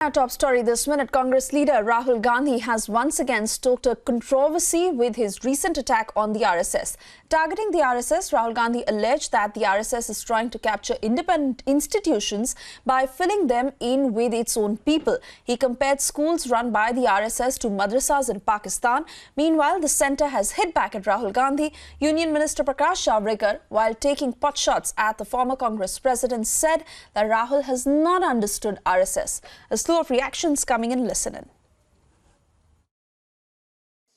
Our top story this minute, Congress leader Rahul Gandhi has once again stoked a controversy with his recent attack on the RSS. Targeting the RSS, Rahul Gandhi alleged that the RSS is trying to capture independent institutions by filling them in with its own people. He compared schools run by the RSS to madrasas in Pakistan. Meanwhile, the centre has hit back at Rahul Gandhi. Union Minister Prakash Javadekar, while taking potshots at the former Congress president, said that Rahul has not understood RSS. A slew of reactions coming in. Listen in.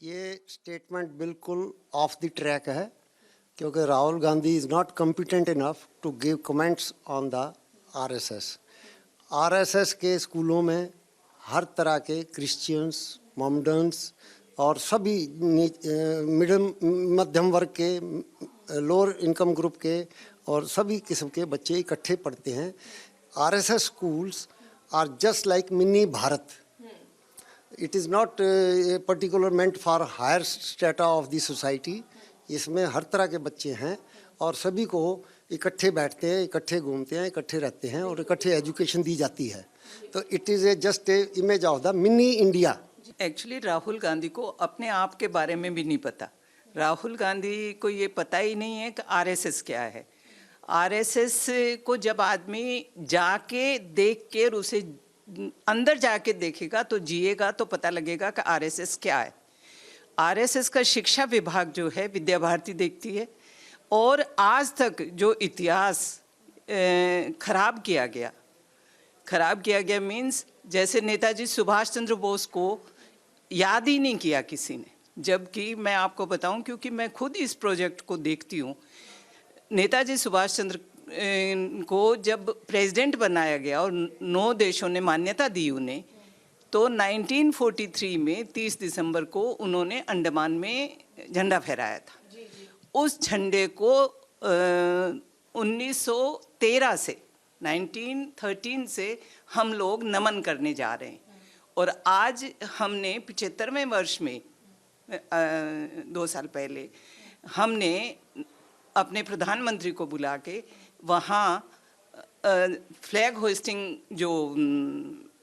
ये statement बिल्कुल off the track है क्योंकि Rahul Gandhi is not competent enough to give comments on the RSS के स्कूलों में हर तरह के Christians, Mohammedans और सभी मध्यम वर्ग के, लोअर इनकम ग्रुप के और सभी किस्म के बच्चे इकट्ठे पढ़ते हैं। RSS schools are just like mini Bharat. It is not particular meant for higher strata of the society. इसमें हर तरह के बच्चे हैं और सभी को इकट्ठे बैठते हैं, इकट्ठे घूमते हैं, इकट्ठे रहते हैं और इकट्ठे एजुकेशन दी जाती है। तो it is just a image of the mini India. Actually Rahul Gandhi को अपने आप के बारे में भी नहीं पता। राहुल गांधी को ये पता ही नहीं है कि आरएसएस क्या है। आरएसएस को जब आदमी जाके देख के और उसे अंदर जाके देखेगा तो जिएगा तो पता लगेगा कि आरएसएस क्या है। आरएसएस का शिक्षा विभाग जो है विद्या भारती देखती है और आज तक जो इतिहास खराब किया गया मीन्स जैसे नेताजी सुभाष चंद्र बोस को याद ही नहीं किया किसी ने। जबकि मैं आपको बताऊं, क्योंकि मैं खुद इस प्रोजेक्ट को देखती हूँ, नेताजी सुभाष चंद्र को जब प्रेसिडेंट बनाया गया और 9 देशों ने मान्यता दी उन्हें, तो 1943 में 30 दिसंबर को उन्होंने अंडमान में झंडा फहराया था। उस झंडे को 1913 से 1913 से हम लोग नमन करने जा रहे हैं और आज हमने 75वें वर्ष में 2 साल पहले हमने अपने प्रधानमंत्री को बुला के वहाँ फ्लैग होइस्टिंग जो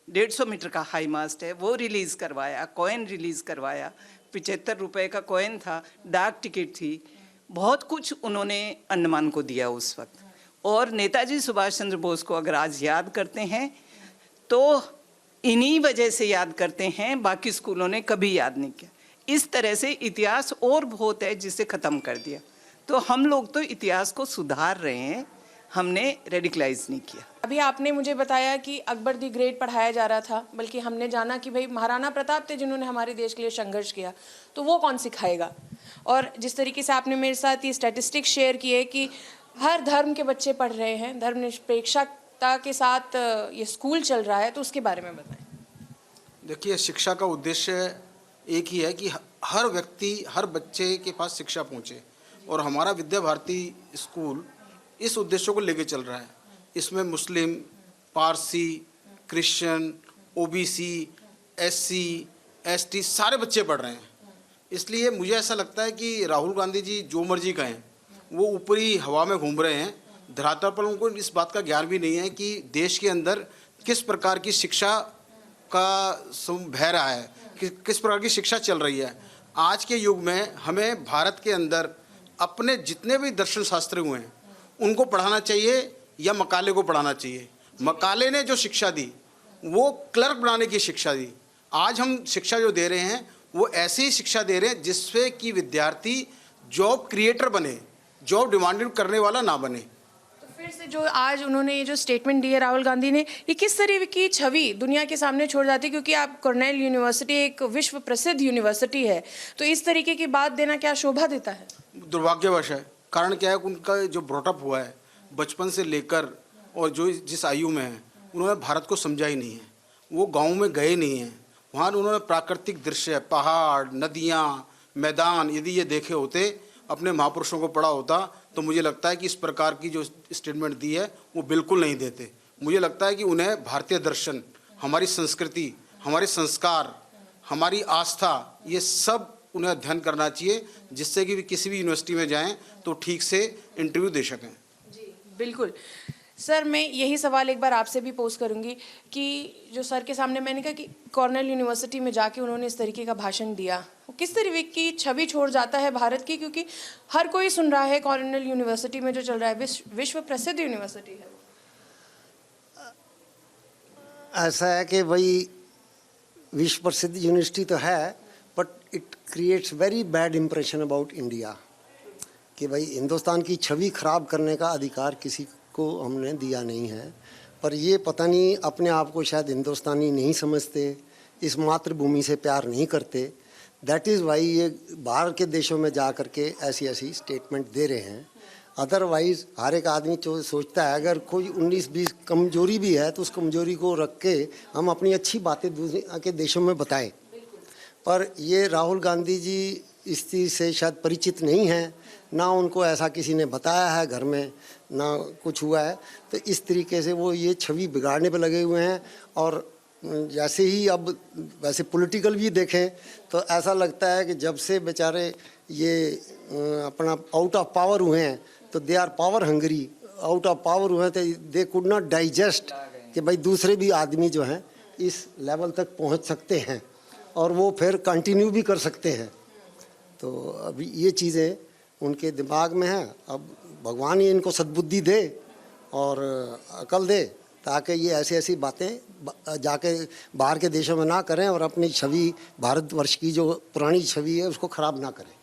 150 मीटर का हाई मास्ट है वो रिलीज़ करवाया, कॉइन रिलीज़ करवाया। 75 रुपए का कॉइन था, डाक टिकट थी, बहुत कुछ उन्होंने अंडमान को दिया उस वक्त। और नेताजी सुभाष चंद्र बोस को अगर आज याद करते हैं तो इन्हीं वजह से याद करते हैं, बाकी स्कूलों ने कभी याद नहीं किया। इस तरह से इतिहास और बहुत है जिसे ख़त्म कर दिया। तो हम लोग तो इतिहास को सुधार रहे हैं, हमने रेडिकलाइज नहीं किया। अभी आपने मुझे बताया कि अकबर द ग्रेट पढ़ाया जा रहा था, बल्कि हमने जाना कि भाई महाराणा प्रताप थे जिन्होंने हमारे देश के लिए संघर्ष किया, तो वो कौन सिखाएगा। और जिस तरीके से आपने मेरे साथ ये स्टैटिस्टिक्स शेयर किए कि हर धर्म के बच्चे पढ़ रहे हैं, धर्मनिरपेक्षता के साथ ये स्कूल चल रहा है, तो उसके बारे में बताएं। देखिए, शिक्षा का उद्देश्य एक ही है कि हर व्यक्ति, हर बच्चे के पास शिक्षा पहुँचे और हमारा विद्या भारती स्कूल इस उद्देश्य को लेके चल रहा है। इसमें Muslim, Parsi, Christian, OBC, SC, ST सारे बच्चे पढ़ रहे हैं। इसलिए मुझे ऐसा लगता है कि राहुल गांधी जी जो मर्जी कहें, वो ऊपरी हवा में घूम रहे हैं। धरातल पर उनको इस बात का ज्ञान भी नहीं है कि देश के अंदर किस प्रकार की शिक्षा का बह रहा है, किस प्रकार की शिक्षा चल रही है। आज के युग में हमें भारत के अंदर अपने जितने भी दर्शन शास्त्र हुए हैं उनको पढ़ाना चाहिए या मकाले को पढ़ाना चाहिए। मकाले ने जो शिक्षा दी वो क्लर्क बनाने की शिक्षा दी। आज हम शिक्षा जो दे रहे हैं वो ऐसी ही शिक्षा दे रहे हैं जिससे कि विद्यार्थी जॉब क्रिएटर बने, जॉब डिमांडेड करने वाला ना बने। तो फिर से जो आज उन्होंने ये जो स्टेटमेंट दी है राहुल गांधी ने, ये किस तरह की छवि दुनिया के सामने छोड़ जाती है, क्योंकि आप कॉर्नेल यूनिवर्सिटी एक विश्व प्रसिद्ध यूनिवर्सिटी है, तो इस तरीके की बात देना क्या शोभा देता है। दुर्भाग्यवश है। कारण क्या है, उनका जो ब्रॉटअप हुआ है बचपन से लेकर और जो जिस आयु में है, उन्होंने भारत को समझा ही नहीं है। वो गाँव में गए नहीं हैं, वहाँ उन्होंने प्राकृतिक दृश्य, पहाड़, नदियाँ, मैदान यदि ये देखे होते, अपने महापुरुषों को पढ़ा होता, तो मुझे लगता है कि इस प्रकार की जो स्टेटमेंट दी है वो बिल्कुल नहीं देते। मुझे लगता है कि उन्हें भारतीय दर्शन, हमारी संस्कृति, हमारे संस्कार, हमारी आस्था, ये सब उन्हें अध्ययन करना चाहिए, जिससे कि किसी भी यूनिवर्सिटी में जाएं तो ठीक से इंटरव्यू दे सकें। जी बिल्कुल। सर मैं यही सवाल एक बार आपसे भी पोस्ट करूंगी कि जो सर के सामने मैंने कहा कि कॉर्नेल यूनिवर्सिटी में जाके उन्होंने इस तरीके का भाषण दिया, वो किस तरीके की छवि छोड़ जाता है भारत की, क्योंकि हर कोई सुन रहा है कॉर्नेल यूनिवर्सिटी में जो चल रहा है विश्व प्रसिद्ध यूनिवर्सिटी है। ऐसा है कि भाई विश्व प्रसिद्ध यूनिवर्सिटी तो है, but it creates very bad impression about India, कि भाई हिंदुस्तान की छवि खराब करने का अधिकार किसी को हमने दिया नहीं है। पर ये पता नहीं अपने आप को शायद हिंदुस्तानी नहीं समझते, इस मातृभूमि से प्यार नहीं करते। दैट इज़ वाई ये बाहर के देशों में जा कर के ऐसी ऐसी स्टेटमेंट दे रहे हैं। अदरवाइज़ हर एक आदमी जो सोचता है अगर कोई 19-20 कमजोरी भी है तो उस कमजोरी को रख के हम अपनी अच्छी बातें दूसरे के देशों में बताएं। पर ये राहुल गांधी जी इस चीज़ से शायद परिचित नहीं हैं, ना उनको ऐसा किसी ने बताया है घर में, ना कुछ हुआ है। तो इस तरीके से वो ये छवि बिगाड़ने पे लगे हुए हैं। और जैसे ही अब वैसे पॉलिटिकल भी देखें तो ऐसा लगता है कि जब से बेचारे ये अपना आउट ऑफ पावर हुए हैं तो they are power hungry, out of power हुए तो दे कुड नॉट डाइजेस्ट कि भाई दूसरे भी आदमी जो हैं इस लेवल तक पहुंच सकते हैं और वो फिर कंटिन्यू भी कर सकते हैं। तो अभी ये चीज़ें उनके दिमाग में हैं। अब भगवान ही इनको सद्बुद्धि दे और अकल दे ताकि ये ऐसी ऐसी बातें जाके बाहर के देशों में ना करें और अपनी छवि भारतवर्ष की जो पुरानी छवि है उसको ख़राब ना करें।